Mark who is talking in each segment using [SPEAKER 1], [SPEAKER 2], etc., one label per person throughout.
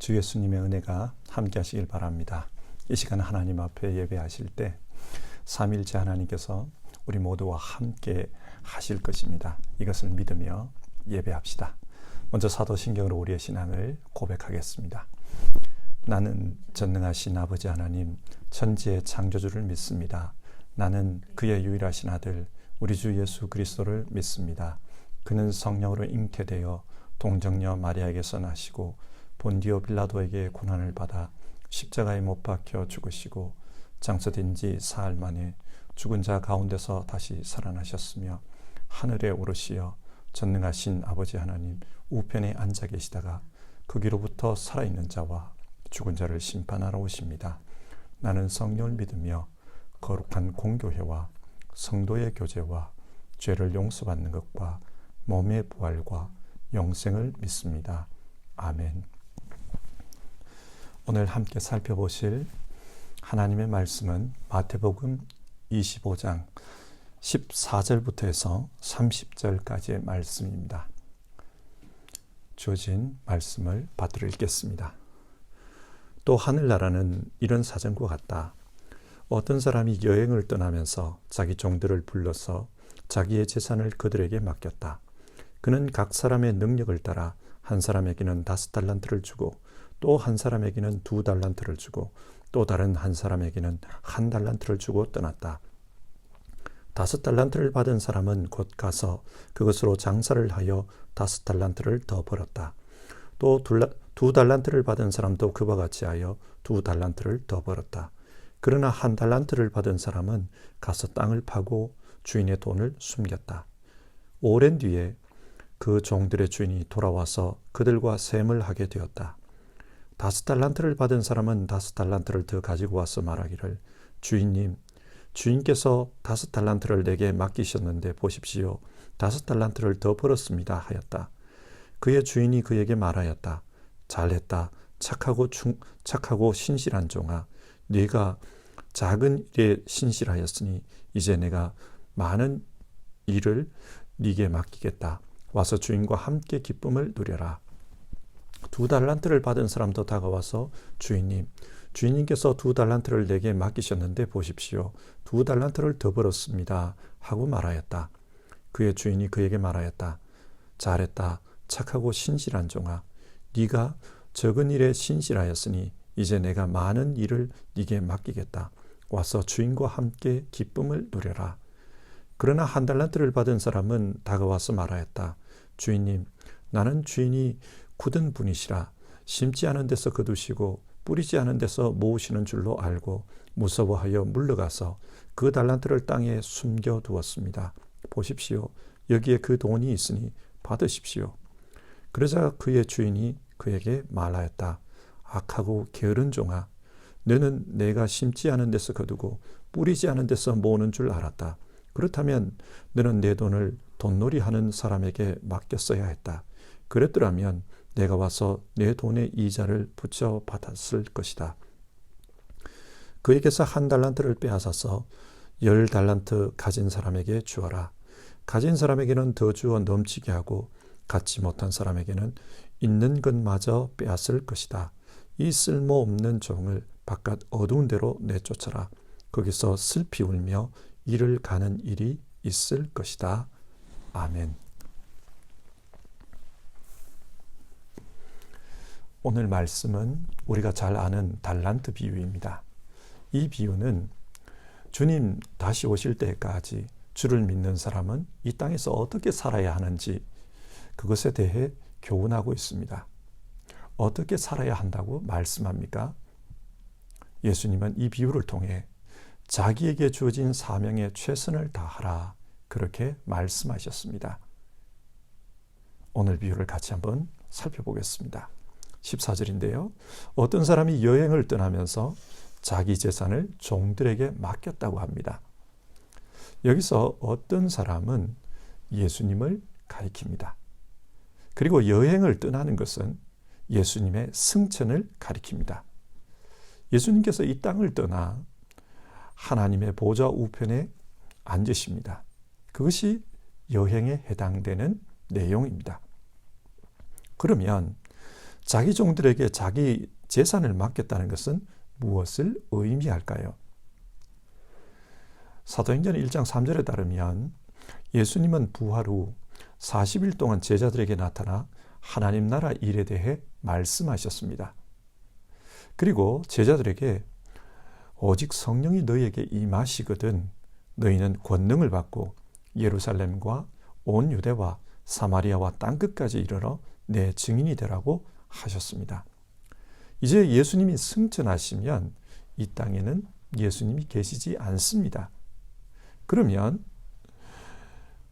[SPEAKER 1] 주 예수님의 은혜가 함께 하시길 바랍니다. 이 시간 하나님 앞에 예배하실 때 삼일째 하나님께서 우리 모두와 함께 하실 것입니다. 이것을 믿으며 예배합시다. 먼저 사도신경으로 우리의 신앙을 고백하겠습니다. 나는 전능하신 아버지 하나님, 천지의 창조주를 믿습니다. 나는 그의 유일하신 아들 우리 주 예수 그리스도를 믿습니다. 그는 성령으로 잉태되어 동정녀 마리아에게서 나시고 본디오 빌라도에게 고난을 받아 십자가에 못 박혀 죽으시고 장사된 지 사흘 만에 죽은 자 가운데서 다시 살아나셨으며 하늘에 오르시어 전능하신 아버지 하나님 우편에 앉아 계시다가 거기로부터 살아있는 자와 죽은 자를 심판하러 오십니다. 나는 성령을 믿으며 거룩한 공교회와 성도의 교제와 죄를 용서받는 것과 몸의 부활과 영생을 믿습니다. 아멘. 오늘 함께 살펴보실 하나님의 말씀은 마태복음 25장 14절부터 해서 30절까지의 말씀입니다. 주어진 말씀을 받들어 읽겠습니다. 또 하늘나라는 이런 사정과 같다. 어떤 사람이 여행을 떠나면서 자기 종들을 불러서 자기의 재산을 그들에게 맡겼다. 그는 각 사람의 능력을 따라 한 사람에게는 5달란트를 주고 또 한 사람에게는 2달란트를 주고 또 다른 한 사람에게는 1달란트를 주고 떠났다. 5달란트를 받은 사람은 곧 가서 그것으로 장사를 하여 5달란트를 더 벌었다. 또 2달란트를 받은 사람도 그와 같이 하여 2달란트를 더 벌었다. 그러나 1달란트를 받은 사람은 가서 땅을 파고 주인의 돈을 숨겼다. 오랜 뒤에 그 종들의 주인이 돌아와서 그들과 셈을 하게 되었다. 5달란트를 받은 사람은 5달란트를 더 가지고 와서 말하기를 주인님, 주인께서 5달란트를 내게 맡기셨는데 보십시오. 5달란트를 더 벌었습니다 하였다. 그의 주인이 그에게 말하였다. 잘했다. 착하고 신실한 종아. 네가 작은 일에 신실하였으니 이제 내가 많은 일을 네게 맡기겠다. 와서 주인과 함께 기쁨을 누려라. 2달란트를 받은 사람도 다가와서 주인님, 주인님께서 2달란트를 내게 맡기셨는데 보십시오. 2달란트를 더 벌었습니다 하고 말하였다. 그의 주인이 그에게 말하였다. 잘했다. 착하고 신실한 종아. 네가 적은 일에 신실하였으니 이제 내가 많은 일을 네게 맡기겠다. 와서 주인과 함께 기쁨을 누려라. 그러나 1달란트를 받은 사람은 다가와서 말하였다. 주인님, 나는 주인이 굳은 분이시라 심지 않은 데서 거두시고 뿌리지 않은 데서 모으시는 줄로 알고 무서워하여 물러가서 그 달란트를 땅에 숨겨두었습니다. 보십시오. 여기에 그 돈이 있으니 받으십시오. 그러자 그의 주인이 그에게 말하였다. 악하고 게으른 종아, 너는 내가 심지 않은 데서 거두고 뿌리지 않은 데서 모으는 줄 알았다. 그렇다면 너는 내 돈을 돈놀이하는 사람에게 맡겼어야 했다. 그랬더라면 내가 와서 내 돈의 이자를 붙여 받았을 것이다. 그에게서 1달란트를 빼앗아서 10달란트 가진 사람에게 주어라. 가진 사람에게는 더 주어 넘치게 하고 갖지 못한 사람에게는 있는 것마저 빼앗을 것이다. 이 쓸모없는 종을 바깥 어두운 데로 내쫓아라. 거기서 슬피 울며 이를 가는 일이 있을 것이다. 아멘. 오늘 말씀은 우리가 잘 아는 달란트 비유입니다. 이 비유는 주님 다시 오실 때까지 주를 믿는 사람은 이 땅에서 어떻게 살아야 하는지 그것에 대해 교훈하고 있습니다. 어떻게 살아야 한다고 말씀합니까? 예수님은 이 비유를 통해 자기에게 주어진 사명에 최선을 다하라 그렇게 말씀하셨습니다. 오늘 비유를 같이 한번 살펴보겠습니다. 14절인데요. 어떤 사람이 여행을 떠나면서 자기 재산을 종들에게 맡겼다고 합니다. 여기서 어떤 사람은 예수님을 가리킵니다. 그리고 여행을 떠나는 것은 예수님의 승천을 가리킵니다. 예수님께서 이 땅을 떠나 하나님의 보좌 우편에 앉으십니다. 그것이 여행에 해당되는 내용입니다. 그러면 자기 종들에게 자기 재산을 맡겼다는 것은 무엇을 의미할까요? 사도행전 1장 3절에 따르면 예수님은 부활 후 40일 동안 제자들에게 나타나 하나님 나라 일에 대해 말씀하셨습니다. 그리고 제자들에게 오직 성령이 너희에게 임하시거든 너희는 권능을 받고 예루살렘과 온 유대와 사마리아와 땅끝까지 이르러 내 증인이 되라고 하셨습니다. 이제 예수님이 승천하시면 이 땅에는 예수님이 계시지 않습니다. 그러면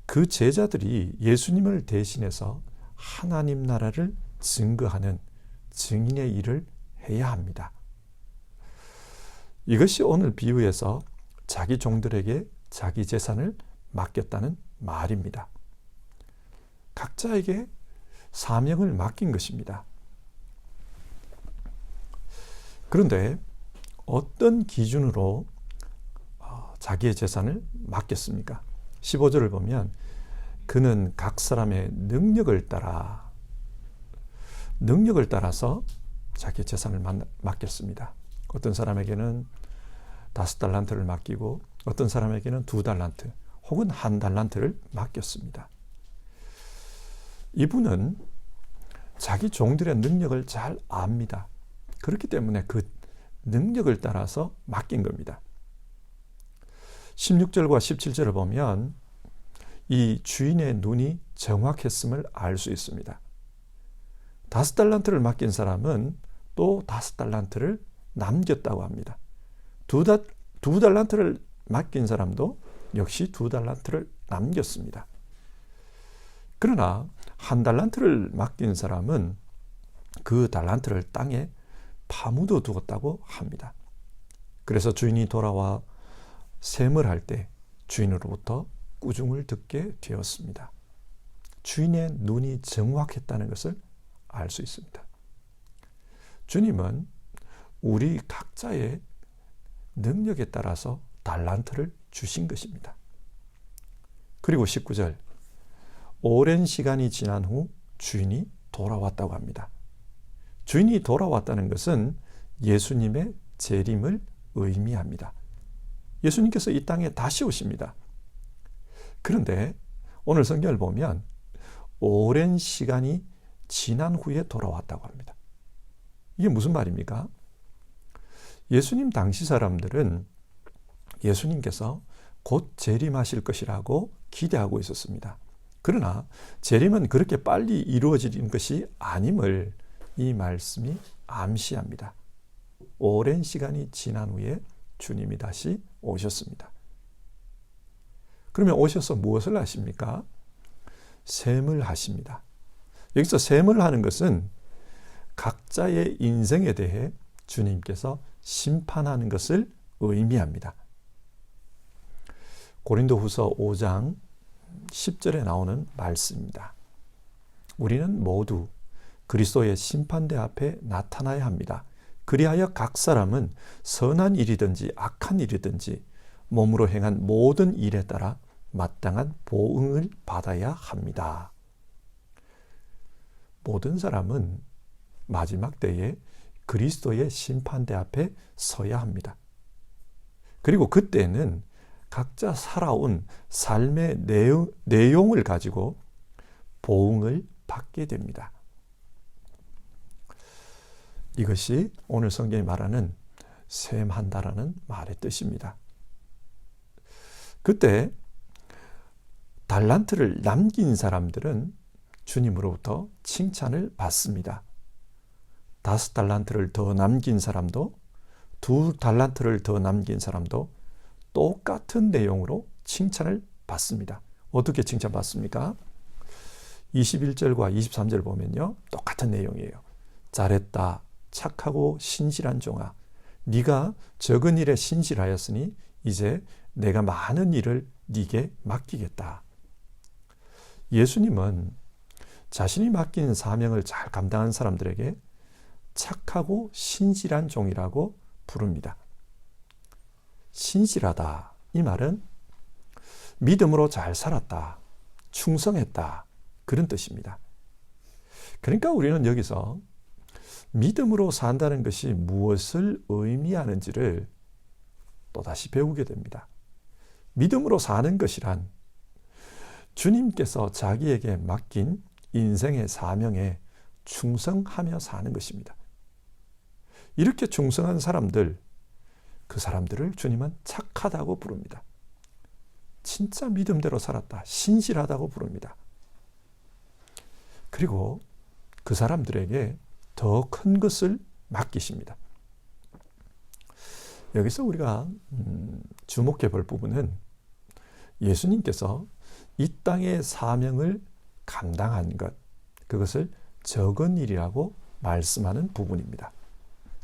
[SPEAKER 1] 그 제자들이 예수님을 대신해서 하나님 나라를 증거하는 증인의 일을 해야 합니다. 이것이 오늘 비유에서 자기 종들에게 자기 재산을 맡겼다는 말입니다. 각자에게 사명을 맡긴 것입니다. 그런데 어떤 기준으로 자기의 재산을 맡겼습니까? 15절을 보면 그는 각 사람의 능력을 따라서 자기의 재산을 맡겼습니다. 어떤 사람에게는 5달란트를 맡기고 어떤 사람에게는 2달란트 혹은 1달란트를 맡겼습니다. 이분은 자기 종들의 능력을 잘 압니다. 그렇기 때문에 그 능력을 따라서 맡긴 겁니다. 16절과 17절을 보면 이 주인의 눈이 정확했음을 알 수 있습니다. 5달란트를 맡긴 사람은 또 5달란트를 남겼다고 합니다. 2달란트를 맡긴 사람도 역시 2달란트를 남겼습니다. 그러나 1달란트를 맡긴 사람은 그 달란트를 땅에 파묻어 두었다고 합니다. 그래서 주인이 돌아와 셈을 할 때 주인으로부터 꾸중을 듣게 되었습니다. 주인의 눈이 정확했다는 것을 알 수 있습니다. 주님은 우리 각자의 능력에 따라서 달란트를 주신 것입니다. 그리고 19절, 오랜 시간이 지난 후 주인이 돌아왔다고 합니다. 주인이 돌아왔다는 것은 예수님의 재림을 의미합니다. 예수님께서 이 땅에 다시 오십니다. 그런데 오늘 성경을 보면 오랜 시간이 지난 후에 돌아왔다고 합니다. 이게 무슨 말입니까? 예수님 당시 사람들은 예수님께서 곧 재림하실 것이라고 기대하고 있었습니다. 그러나 재림은 그렇게 빨리 이루어지는 것이 아님을 이 말씀이 암시합니다. 오랜 시간이 지난 후에 주님이 다시 오셨습니다. 그러면 오셔서 무엇을 하십니까? 셈을 하십니다. 여기서 셈을 하는 것은 각자의 인생에 대해 주님께서 심판하는 것을 의미합니다. 고린도후서 5장 10절에 나오는 말씀입니다. 우리는 모두 그리스도의 심판대 앞에 나타나야 합니다. 그리하여 각 사람은 선한 일이든지 악한 일이든지 몸으로 행한 모든 일에 따라 마땅한 보응을 받아야 합니다. 모든 사람은 마지막 때에 그리스도의 심판대 앞에 서야 합니다. 그리고 그때는 각자 살아온 삶의 내용을 가지고 보응을 받게 됩니다. 이것이 오늘 성경이 말하는 셈한다라는 말의 뜻입니다. 그때 달란트를 남긴 사람들은 주님으로부터 칭찬을 받습니다. 5달란트를 더 남긴 사람도 2달란트를 더 남긴 사람도 똑같은 내용으로 칭찬을 받습니다. 어떻게 칭찬받습니까? 21절과 23절 보면요. 똑같은 내용이에요. 잘했다. 착하고 신실한 종아. 네가 적은 일에 신실하였으니 이제 내가 많은 일을 네게 맡기겠다. 예수님은 자신이 맡긴 사명을 잘 감당한 사람들에게 착하고 신실한 종이라고 부릅니다. 신실하다. 이 말은 믿음으로 잘 살았다. 충성했다. 그런 뜻입니다. 그러니까 우리는 여기서 믿음으로 산다는 것이 무엇을 의미하는지를 또다시 배우게 됩니다. 믿음으로 사는 것이란 주님께서 자기에게 맡긴 인생의 사명에 충성하며 사는 것입니다. 이렇게 충성한 사람들, 그 사람들을 주님은 착하다고 부릅니다. 진짜 믿음대로 살았다, 신실하다고 부릅니다. 그리고 그 사람들에게 더 큰 것을 맡기십니다. 여기서 우리가 주목해 볼 부분은 예수님께서 이 땅의 사명을 감당한 것, 그것을 적은 일이라고 말씀하는 부분입니다.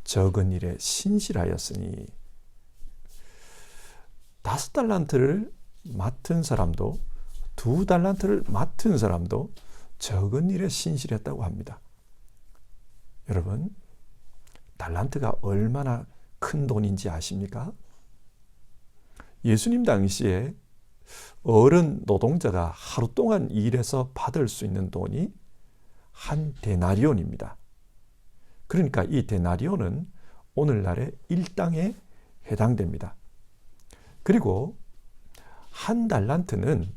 [SPEAKER 1] 적은 일에 신실하였으니 5달란트를 맡은 사람도 2달란트를 맡은 사람도 적은 일에 신실했다고 합니다. 여러분, 달란트가 얼마나 큰 돈인지 아십니까? 예수님 당시에 어른 노동자가 하루 동안 일해서 받을 수 있는 돈이 한 데나리온입니다. 그러니까 이 데나리온은 오늘날의 일당에 해당됩니다. 그리고 한 달란트는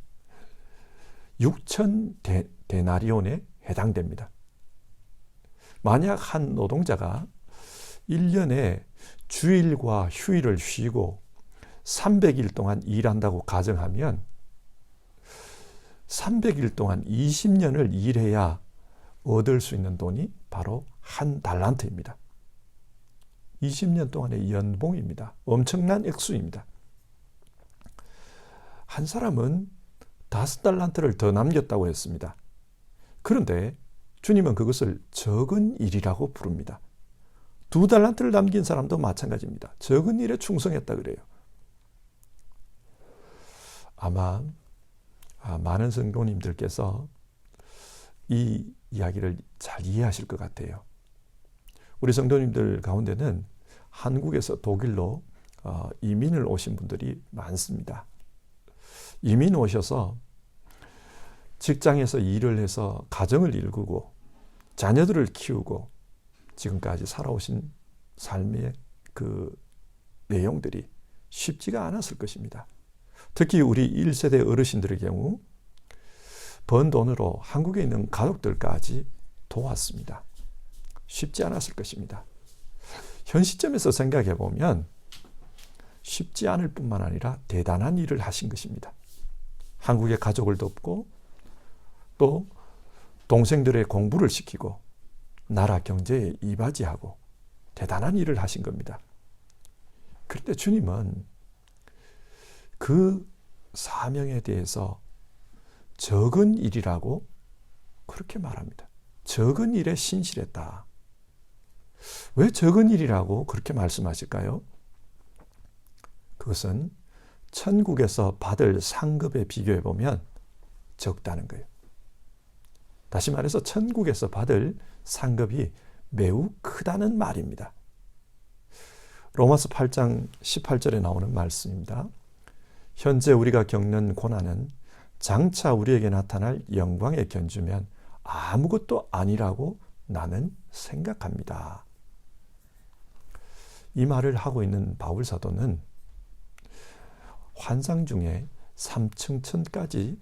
[SPEAKER 1] 6천 데나리온에 해당됩니다. 만약 한 노동자가 1년에 주일과 휴일을 쉬고 300일 동안 일한다고 가정하면 300일 동안 20년을 일해야 얻을 수 있는 돈이 바로 한 달란트입니다. 20년 동안의 연봉입니다. 엄청난 액수입니다. 한 사람은 5달란트를 더 남겼다고 했습니다. 그런데 주님은 그것을 적은 일이라고 부릅니다. 2달란트를 남긴 사람도 마찬가지입니다. 적은 일에 충성했다 그래요. 아마 많은 성도님들께서 이 이야기를 잘 이해하실 것 같아요. 우리 성도님들 가운데는 한국에서 독일로 이민을 오신 분들이 많습니다. 이민 오셔서 직장에서 일을 해서 가정을 일구고 자녀들을 키우고 지금까지 살아오신 삶의 그 내용들이 쉽지가 않았을 것입니다. 특히 우리 1세대 어르신들의 경우 번 돈으로 한국에 있는 가족들까지 도왔습니다. 쉽지 않았을 것입니다. 현 시점에서 생각해 보면 쉽지 않을 뿐만 아니라 대단한 일을 하신 것입니다. 한국의 가족을 돕고 또 동생들의 공부를 시키고 나라 경제에 이바지하고 대단한 일을 하신 겁니다. 그런데 주님은 그 사명에 대해서 적은 일이라고 그렇게 말합니다. 적은 일에 신실했다. 왜 적은 일이라고 그렇게 말씀하실까요? 그것은 천국에서 받을 상급에 비교해 보면 적다는 거예요. 다시 말해서 천국에서 받을 상급이 매우 크다는 말입니다. 로마서 8장 18절에 나오는 말씀입니다. 현재 우리가 겪는 고난은 장차 우리에게 나타날 영광에 견주면 아무것도 아니라고 나는 생각합니다. 이 말을 하고 있는 바울 사도는 환상 중에 3층천까지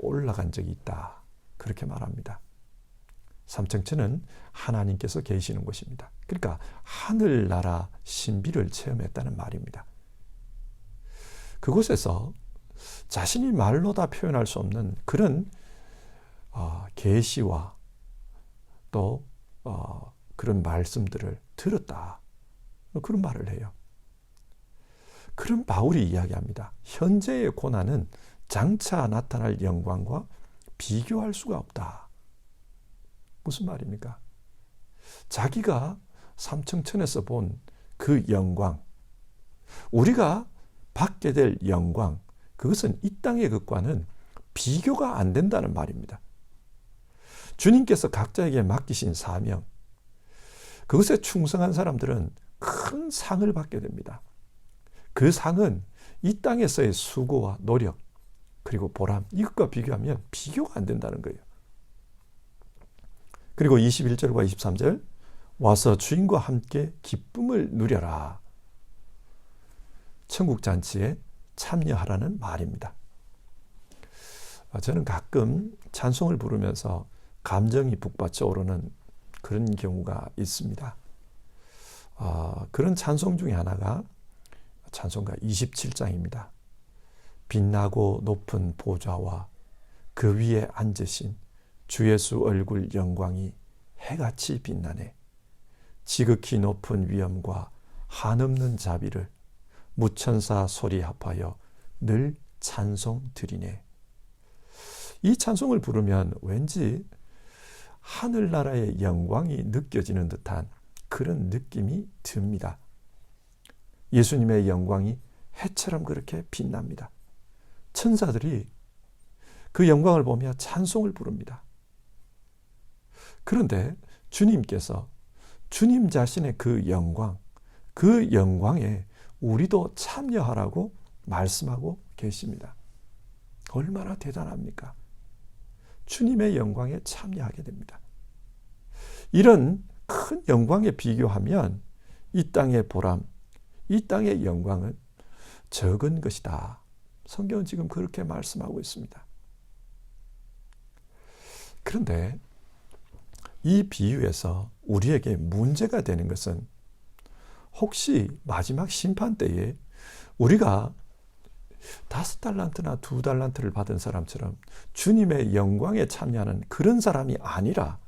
[SPEAKER 1] 올라간 적이 있다. 그렇게 말합니다. 3층천은 하나님께서 계시는 곳입니다. 그러니까 하늘나라 신비를 체험했다는 말입니다. 그곳에서 자신이 말로 다 표현할 수 없는 그런 계시와 또 그런 말씀들을 들었다. 그런 말을 해요. 그런 바울이 이야기합니다. 현재의 고난은 장차 나타날 영광과 비교할 수가 없다. 무슨 말입니까? 자기가 삼층천에서 본 그 영광, 우리가 받게 될 영광, 그것은 이 땅의 것과는 비교가 안 된다는 말입니다. 주님께서 각자에게 맡기신 사명, 그것에 충성한 사람들은 큰 상을 받게 됩니다. 그 상은 이 땅에서의 수고와 노력, 그리고 보람, 이것과 비교하면 비교가 안 된다는 거예요. 그리고 21절과 23절, 와서 주인과 함께 기쁨을 누려라. 천국 잔치에 참여하라는 말입니다. 저는 가끔 찬송을 부르면서 감정이 북받쳐 오르는 그런 경우가 있습니다. 그런 찬송 중에 하나가 찬송가 27장입니다. 빛나고 높은 보좌와 그 위에 앉으신 주 예수 얼굴 영광이 해같이 빛나네. 지극히 높은 위엄과 한없는 자비를 무천사 소리 합하여 늘 찬송 드리네. 이 찬송을 부르면 왠지 하늘나라의 영광이 느껴지는 듯한 그런 느낌이 듭니다. 예수님의 영광이 해처럼 그렇게 빛납니다. 천사들이 그 영광을 보며 찬송을 부릅니다. 그런데 주님께서 주님 자신의 그 영광에 우리도 참여하라고 말씀하고 계십니다. 얼마나 대단합니까? 주님의 영광에 참여하게 됩니다. 이런 큰 영광에 비교하면 이 땅의 보람, 이 땅의 영광은 적은 것이다. 성경은 지금 그렇게 말씀하고 있습니다. 그런데 이 비유에서 우리에게 문제가 되는 것은 혹시 마지막 심판 때에 우리가 5달란트나 2달란트를 받은 사람처럼 주님의 영광에 참여하는 그런 사람이 아니라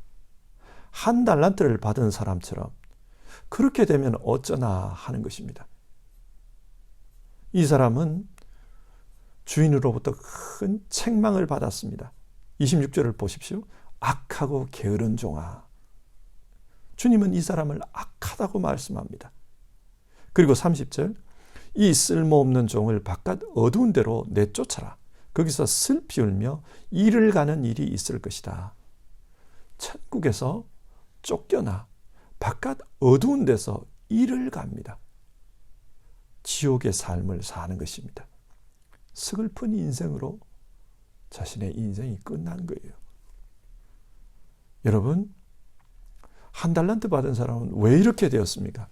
[SPEAKER 1] 1달란트를 받은 사람처럼 그렇게 되면 어쩌나 하는 것입니다. 이 사람은 주인으로부터 큰 책망을 받았습니다. 26절을 보십시오. 악하고 게으른 종아. 주님은 이 사람을 악하다고 말씀합니다. 그리고 30절, 이 쓸모없는 종을 바깥 어두운 데로 내쫓아라. 거기서 슬피 울며 이를 가는 일이 있을 것이다. 천국에서 쫓겨나 바깥 어두운 데서 이를 갑니다. 지옥의 삶을 사는 것입니다. 서글픈 인생으로 자신의 인생이 끝난 거예요. 여러분, 1달란트 받은 사람은 왜 이렇게 되었습니까?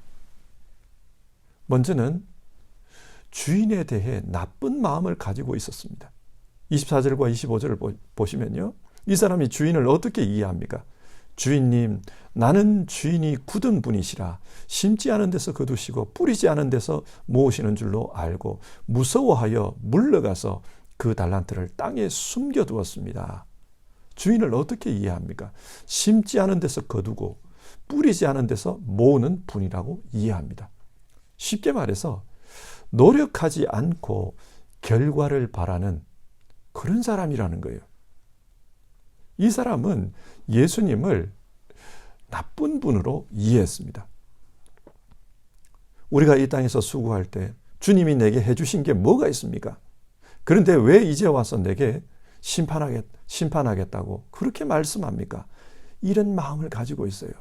[SPEAKER 1] 먼저는 주인에 대해 나쁜 마음을 가지고 있었습니다. 24절과 25절을 보시면요. 이 사람이 주인을 어떻게 이해합니까? 주인님, 나는 주인이 굳은 분이시라 심지 않은 데서 거두시고 뿌리지 않은 데서 모으시는 줄로 알고 무서워하여 물러가서 그 달란트를 땅에 숨겨두었습니다. 주인을 어떻게 이해합니까? 심지 않은 데서 거두고 뿌리지 않은 데서 모으는 분이라고 이해합니다. 쉽게 말해서 노력하지 않고 결과를 바라는 그런 사람이라는 거예요. 이 사람은 예수님을 나쁜 분으로 이해했습니다. 우리가 이 땅에서 수고할 때 주님이 내게 해주신 게 뭐가 있습니까? 그런데 왜 이제 와서 내게 심판하겠다고 그렇게 말씀합니까? 이런 마음을 가지고 있어요.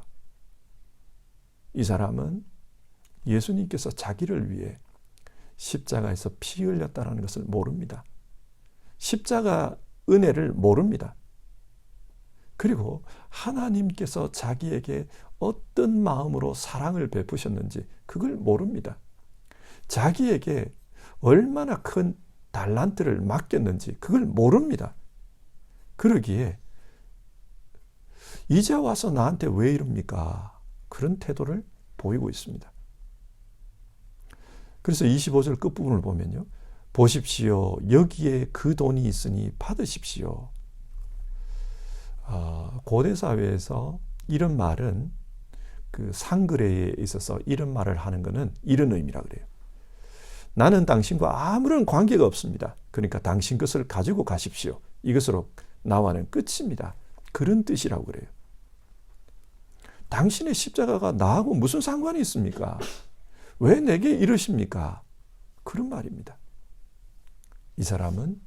[SPEAKER 1] 이 사람은 예수님께서 자기를 위해 십자가에서 피 흘렸다는 것을 모릅니다. 십자가 은혜를 모릅니다. 그리고 하나님께서 자기에게 어떤 마음으로 사랑을 베푸셨는지 그걸 모릅니다. 자기에게 얼마나 큰 달란트를 맡겼는지 그걸 모릅니다. 그러기에 이제 와서 나한테 왜 이럽니까? 그런 태도를 보이고 있습니다. 그래서 25절 끝부분을 보면요. 보십시오. 여기에 그 돈이 있으니 받으십시오. 고대 사회에서 이런 말은 그 상거래에 있어서 이런 말을 하는 것은 이런 의미라 그래요. 나는 당신과 아무런 관계가 없습니다. 그러니까 당신 것을 가지고 가십시오. 이것으로 나와는 끝입니다. 그런 뜻이라고 그래요. 당신의 십자가가 나하고 무슨 상관이 있습니까? 왜 내게 이러십니까? 그런 말입니다. 이 사람은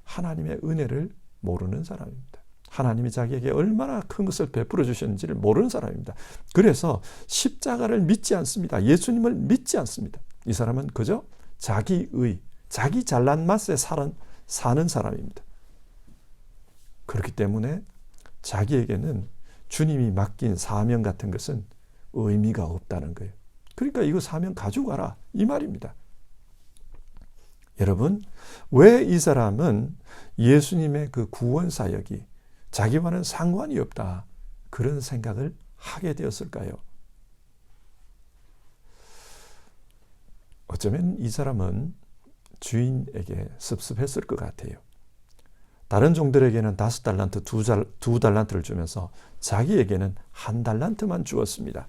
[SPEAKER 1] 하나님의 은혜를 모르는 사람입니다. 하나님이 자기에게 얼마나 큰 것을 베풀어 주셨는지를 모르는 사람입니다. 그래서 십자가를 믿지 않습니다. 예수님을 믿지 않습니다. 이 사람은 그저 자기의, 자기 잘난 맛에 사는 사람입니다. 그렇기 때문에 자기에게는 주님이 맡긴 사명 같은 것은 의미가 없다는 거예요. 그러니까 이거 사명 가지고 가라 이 말입니다. 여러분, 왜 이 사람은 예수님의 그 구원 사역이 자기와는 상관이 없다 그런 생각을 하게 되었을까요? 어쩌면 이 사람은 주인에게 섭섭했을 것 같아요. 다른 종들에게는 5달란트, 2달란트를 주면서 자기에게는 1달란트만 주었습니다.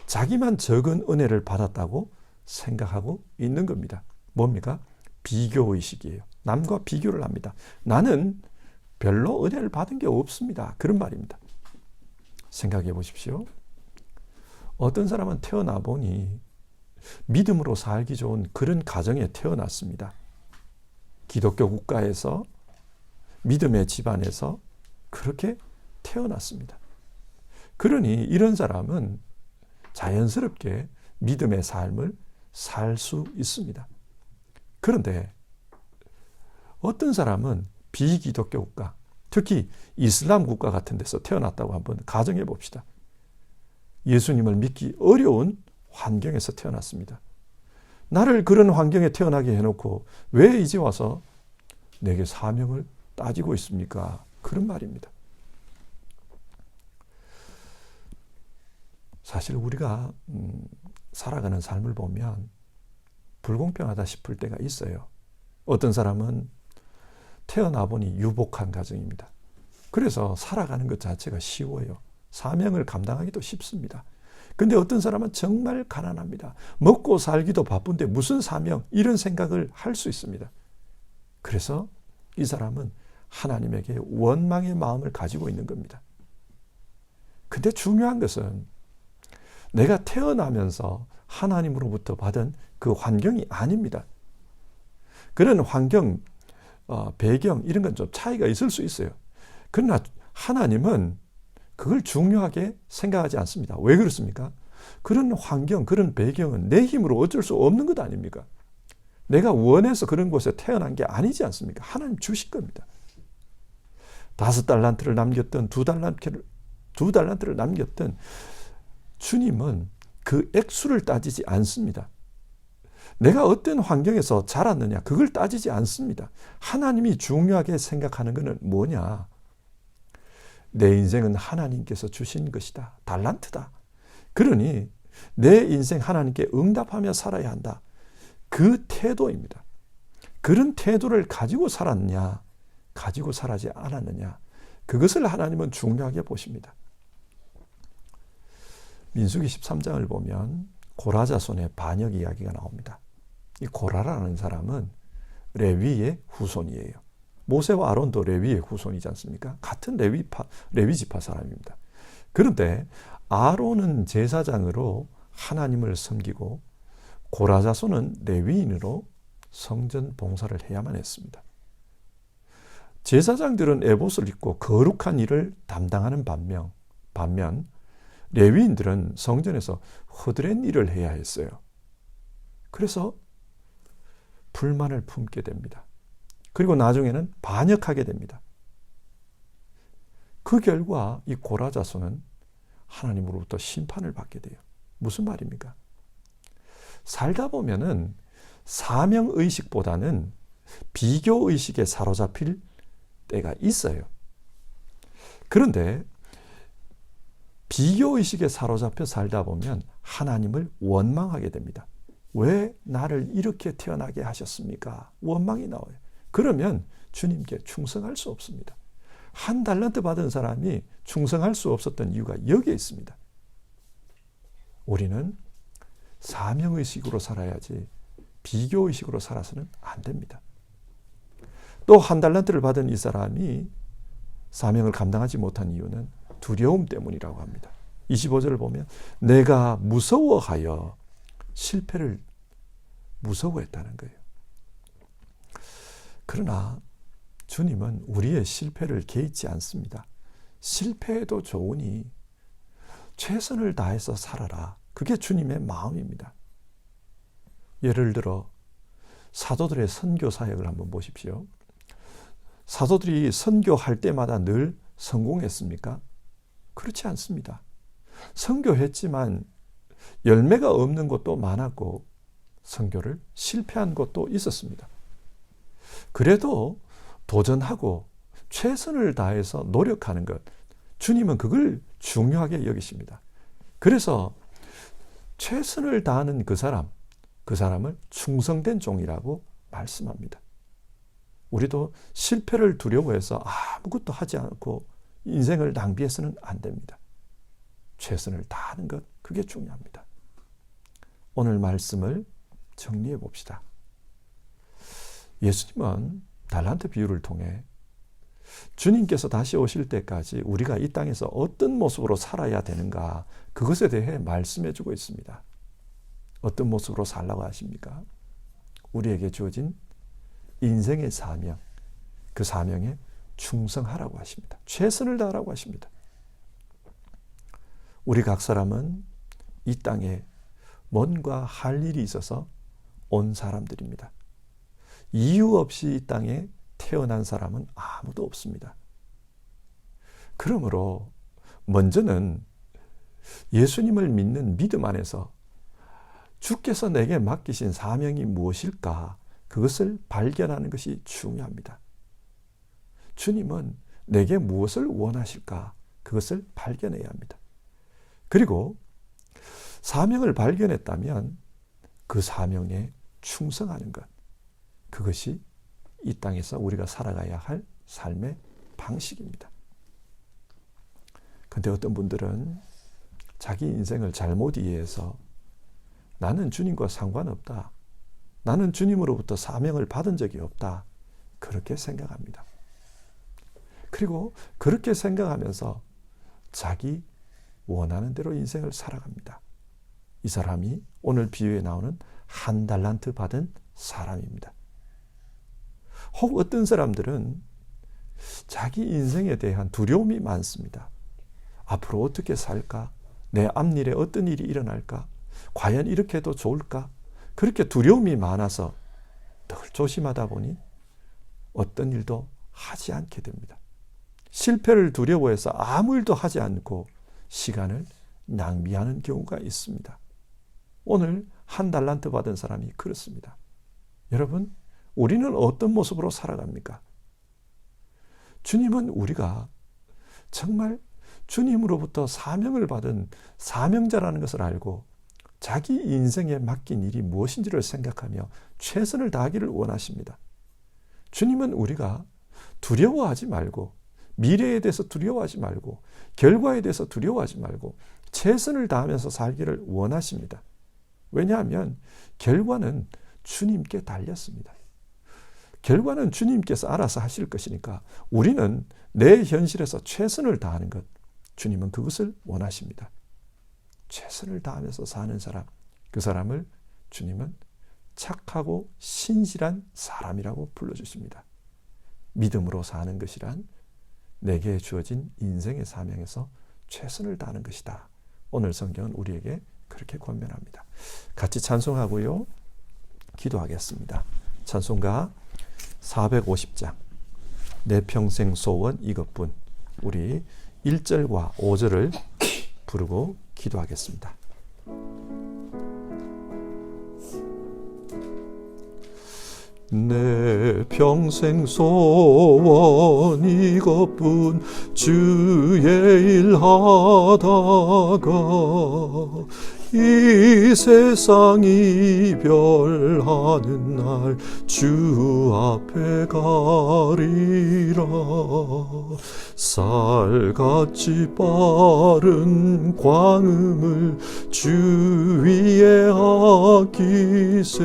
[SPEAKER 1] 자기만 적은 은혜를 받았다고 생각하고 있는 겁니다. 뭡니까? 비교의식이에요. 남과 비교를 합니다. 나는 별로 은혜를 받은 게 없습니다. 그런 말입니다. 생각해 보십시오. 어떤 사람은 태어나 보니 믿음으로 살기 좋은 그런 가정에 태어났습니다. 기독교 국가에서 믿음의 집안에서 그렇게 태어났습니다. 그러니 이런 사람은 자연스럽게 믿음의 삶을 살 수 있습니다. 그런데 어떤 사람은 비기독교 국가, 특히 이슬람 국가 같은 데서 태어났다고 한번 가정해 봅시다. 예수님을 믿기 어려운 환경에서 태어났습니다. 나를 그런 환경에 태어나게 해놓고 왜 이제 와서 내게 사명을 따지고 있습니까? 그런 말입니다. 사실 우리가 살아가는 삶을 보면 불공평하다 싶을 때가 있어요. 어떤 사람은 태어나 보니 유복한 가정입니다. 그래서 살아가는 것 자체가 쉬워요. 사명을 감당하기도 쉽습니다. 근데 어떤 사람은 정말 가난합니다. 먹고 살기도 바쁜데 무슨 사명? 이런 생각을 할 수 있습니다. 그래서 이 사람은 하나님에게 원망의 마음을 가지고 있는 겁니다. 근데 중요한 것은 내가 태어나면서 하나님으로부터 받은 그 환경이 아닙니다. 그런 환경, 배경 이런 건 좀 차이가 있을 수 있어요. 그러나 하나님은 그걸 중요하게 생각하지 않습니다. 왜 그렇습니까? 그런 환경, 그런 배경은 내 힘으로 어쩔 수 없는 것 아닙니까? 내가 원해서 그런 곳에 태어난 게 아니지 않습니까? 하나님 주신 겁니다. 5달란트를 남겼던 2달란트를 남겼던 주님은 그 액수를 따지지 않습니다. 내가 어떤 환경에서 자랐느냐 그걸 따지지 않습니다. 하나님이 중요하게 생각하는 것은 뭐냐? 내 인생은 하나님께서 주신 것이다. 달란트다. 그러니 내 인생 하나님께 응답하며 살아야 한다. 그 태도입니다. 그런 태도를 가지고 살았느냐, 가지고 살지 않았느냐, 그것을 하나님은 중요하게 보십니다. 민수기 13장을 보면 고라 자손의 반역 이야기가 나옵니다. 이 고라라는 사람은 레위의 후손이에요. 모세와 아론도 레위의 후손이지 않습니까? 같은 레위 지파 사람입니다. 그런데 아론은 제사장으로 하나님을 섬기고 고라 자손은 레위인으로 성전 봉사를 해야만 했습니다. 제사장들은 에봇을 입고 거룩한 일을 담당하는 반면 레위인들은 성전에서 허드렛 일을 해야 했어요. 그래서 불만을 품게 됩니다. 그리고 나중에는 반역하게 됩니다. 그 결과 이 고라 자손은 하나님으로부터 심판을 받게 돼요. 무슨 말입니까? 살다 보면은 사명의식보다는 비교의식에 사로잡힐 때가 있어요. 그런데 비교의식에 사로잡혀 살다 보면 하나님을 원망하게 됩니다. 왜 나를 이렇게 태어나게 하셨습니까? 원망이 나와요. 그러면 주님께 충성할 수 없습니다. 1달란트 받은 사람이 충성할 수 없었던 이유가 여기에 있습니다. 우리는 사명의식으로 살아야지 비교의식으로 살아서는 안 됩니다. 또 1달란트를 받은 이 사람이 사명을 감당하지 못한 이유는 두려움 때문이라고 합니다. 25절을 보면 내가 무서워하여 실패를 무서워했다는 거예요. 그러나 주님은 우리의 실패를 개의치 않습니다. 실패해도 좋으니 최선을 다해서 살아라. 그게 주님의 마음입니다. 예를 들어 사도들의 선교 사역을 한번 보십시오. 사도들이 선교할 때마다 늘 성공했습니까? 그렇지 않습니다. 선교했지만 열매가 없는 곳도 많았고 선교를 실패한 곳도 있었습니다. 그래도 도전하고 최선을 다해서 노력하는 것, 주님은 그걸 중요하게 여기십니다. 그래서 최선을 다하는 그 사람을 충성된 종이라고 말씀합니다. 우리도 실패를 두려워해서 아무것도 하지 않고 인생을 낭비해서는 안 됩니다. 최선을 다하는 것, 그게 중요합니다. 오늘 말씀을 정리해 봅시다. 예수님은 달란트 비유를 통해 주님께서 다시 오실 때까지 우리가 이 땅에서 어떤 모습으로 살아야 되는가, 그것에 대해 말씀해 주고 있습니다. 어떤 모습으로 살라고 하십니까? 우리에게 주어진 인생의 사명, 그 사명에 충성하라고 하십니다. 최선을 다하라고 하십니다. 우리 각 사람은 이 땅에 뭔가 할 일이 있어서 온 사람들입니다. 이유 없이 이 땅에 태어난 사람은 아무도 없습니다. 그러므로 먼저는 예수님을 믿는 믿음 안에서 주께서 내게 맡기신 사명이 무엇일까? 그것을 발견하는 것이 중요합니다. 주님은 내게 무엇을 원하실까? 그것을 발견해야 합니다. 그리고 사명을 발견했다면 그 사명에 충성하는 것, 그것이 이 땅에서 우리가 살아가야 할 삶의 방식입니다. 그런데 어떤 분들은 자기 인생을 잘못 이해해서 나는 주님과 상관없다, 나는 주님으로부터 사명을 받은 적이 없다, 그렇게 생각합니다. 그리고 그렇게 생각하면서 자기 원하는 대로 인생을 살아갑니다. 이 사람이 오늘 비유에 나오는 1달란트 받은 사람입니다. 혹 어떤 사람들은 자기 인생에 대한 두려움이 많습니다. 앞으로 어떻게 살까? 내 앞일에 어떤 일이 일어날까? 과연 이렇게 해도 좋을까? 그렇게 두려움이 많아서 늘 조심하다 보니 어떤 일도 하지 않게 됩니다. 실패를 두려워해서 아무 일도 하지 않고 시간을 낭비하는 경우가 있습니다. 오늘 1달란트 받은 사람이 그렇습니다. 여러분, 우리는 어떤 모습으로 살아갑니까? 주님은 우리가 정말 주님으로부터 사명을 받은 사명자라는 것을 알고 자기 인생에 맡긴 일이 무엇인지를 생각하며 최선을 다하기를 원하십니다. 주님은 우리가 두려워하지 말고, 미래에 대해서 두려워하지 말고, 결과에 대해서 두려워하지 말고 최선을 다하면서 살기를 원하십니다. 왜냐하면 결과는 주님께 달렸습니다. 결과는 주님께서 알아서 하실 것이니까 우리는 내 현실에서 최선을 다하는 것, 주님은 그것을 원하십니다. 최선을 다하면서 사는 사람, 그 사람을 주님은 착하고 신실한 사람이라고 불러주십니다. 믿음으로 사는 것이란 내게 주어진 인생의 사명에서 최선을 다하는 것이다. 오늘 성경은 우리에게 그렇게 권면합니다. 같이 찬송하고요, 기도하겠습니다. 찬송가 450장, 내 평생 소원 이것뿐, 우리 1절과 5절을 부르고 기도하겠습니다. 내 평생 소원 이것뿐, 주의 일 하다가 이 세상 이별하는 날 주 앞에 가리라. 쌀같이 빠른 광음을 주 위에 아끼세,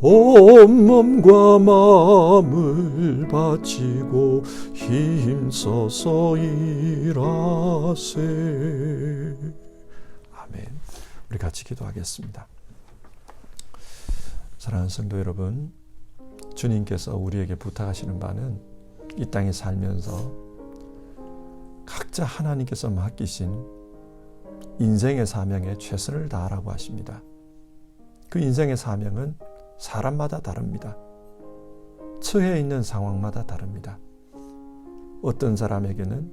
[SPEAKER 1] 온몸과 마음을 바치고 힘써서 일하세. 아멘. 우리 같이 기도하겠습니다. 사랑하는 성도 여러분, 주님께서 우리에게 부탁하시는 바는 이 땅에 살면서 각자 하나님께서 맡기신 인생의 사명에 최선을 다하라고 하십니다. 그 인생의 사명은 사람마다 다릅니다. 처해 있는 상황마다 다릅니다. 어떤 사람에게는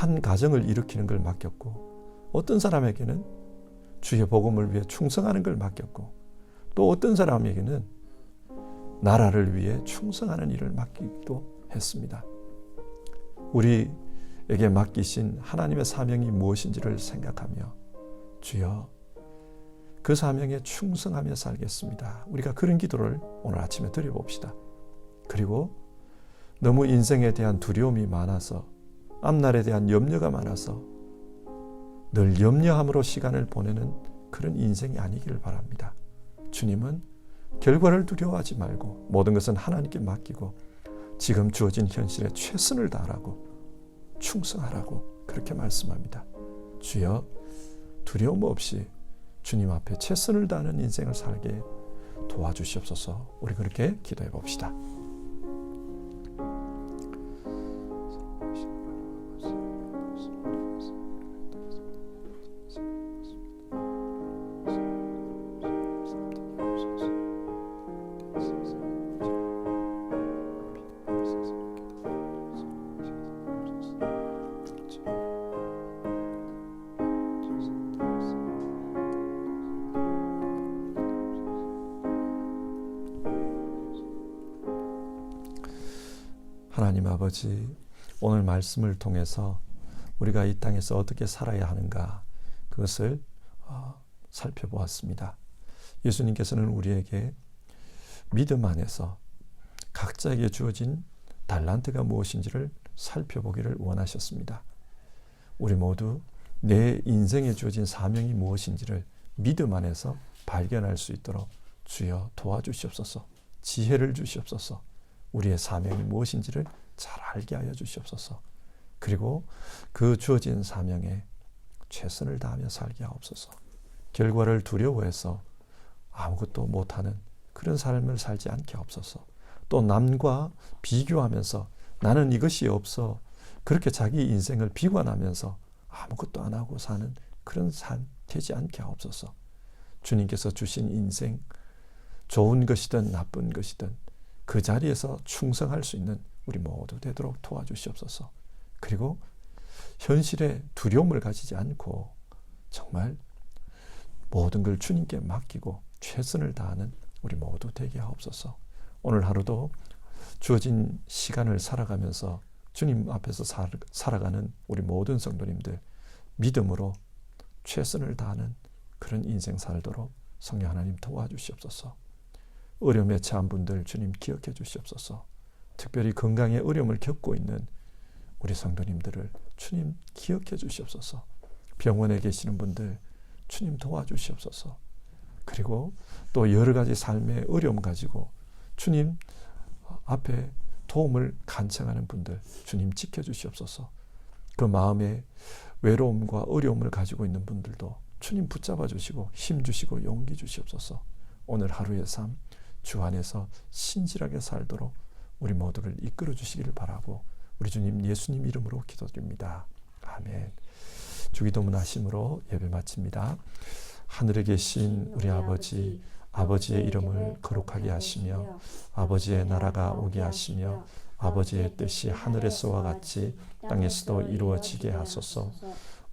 [SPEAKER 1] 한 가정을 일으키는 걸 맡겼고, 어떤 사람에게는 주의 복음을 위해 충성하는 걸 맡겼고, 또 어떤 사람에게는 나라를 위해 충성하는 일을 맡기기도 했습니다. 우리에게 맡기신 하나님의 사명이 무엇인지를 생각하며 주여 그 사명에 충성하며 살겠습니다. 우리가 그런 기도를 오늘 아침에 드려봅시다. 그리고 너무 인생에 대한 두려움이 많아서, 앞날에 대한 염려가 많아서 늘 염려함으로 시간을 보내는 그런 인생이 아니기를 바랍니다. 주님은 결과를 두려워하지 말고 모든 것은 하나님께 맡기고 지금 주어진 현실에 최선을 다하라고, 충성하라고 그렇게 말씀합니다. 주여 두려움 없이 주님 앞에 최선을 다하는 인생을 살게 도와주시옵소서. 우리 그렇게 기도해 봅시다. 하나님 아버지, 오늘 말씀을 통해서 우리가 이 땅에서 어떻게 살아야 하는가, 그것을 살펴보았습니다. 예수님께서는 우리에게 믿음 안에서 각자에게 주어진 달란트가 무엇인지를 살펴보기를 원하셨습니다. 우리 모두 내 인생에 주어진 사명이 무엇인지를 믿음 안에서 발견할 수 있도록 주여 도와주시옵소서. 지혜를 주시옵소서. 우리의 사명이 무엇인지를 잘 알게 하여 주시옵소서. 그리고 그 주어진 사명에 최선을 다하며 살게 하옵소서. 결과를 두려워해서 아무것도 못하는 그런 삶을 살지 않게 하옵소서. 또 남과 비교하면서 나는 이것이 없어, 그렇게 자기 인생을 비관하면서 아무것도 안 하고 사는 그런 삶 되지 않게 하옵소서. 주님께서 주신 인생, 좋은 것이든 나쁜 것이든 그 자리에서 충성할 수 있는 우리 모두 되도록 도와주시옵소서. 그리고 현실에 두려움을 가지지 않고 정말 모든 걸 주님께 맡기고 최선을 다하는 우리 모두 되게 하옵소서. 오늘 하루도 주어진 시간을 살아가면서 주님 앞에서 살아가는 우리 모든 성도님들 믿음으로 최선을 다하는 그런 인생 살도록 성령 하나님 도와주시옵소서. 어려움에 처한 분들 주님 기억해 주시옵소서. 특별히 건강에 어려움을 겪고 있는 우리 성도님들을 주님 기억해 주시옵소서. 병원에 계시는 분들 주님 도와주시옵소서. 그리고 또 여러 가지 삶의 어려움 가지고 주님 앞에 도움을 간청하는 분들 주님 지켜주시옵소서. 그 마음에 외로움과 어려움을 가지고 있는 분들도 주님 붙잡아 주시고 힘 주시고 용기 주시옵소서. 오늘 하루의 삶 주 안에서 신실하게 살도록 우리 모두를 이끌어 주시기를 바라고 우리 주님 예수님 이름으로 기도드립니다. 아멘. 주기도문 하심으로 예배 마칩니다. 하늘에 계신 우리 아버지, 아버지의 이름을 거룩하게 하시며 아버지의 나라가 오게 하시며 아버지의 뜻이 하늘에서와 같이 땅에서도 이루어지게 하소서.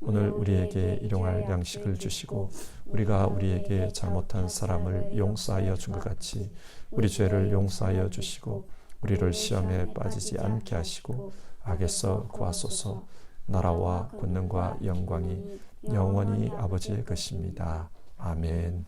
[SPEAKER 1] 오늘 우리에게 일용할 양식을 주시고 우리가 우리에게 잘못한 사람을 용서하여 준 것 같이 우리 죄를 용서하여 주시고 우리를 시험에 빠지지 않게 하시고 악에서 구하소서. 나라와 권능과 영광이 영원히 아버지의 것입니다. 아멘.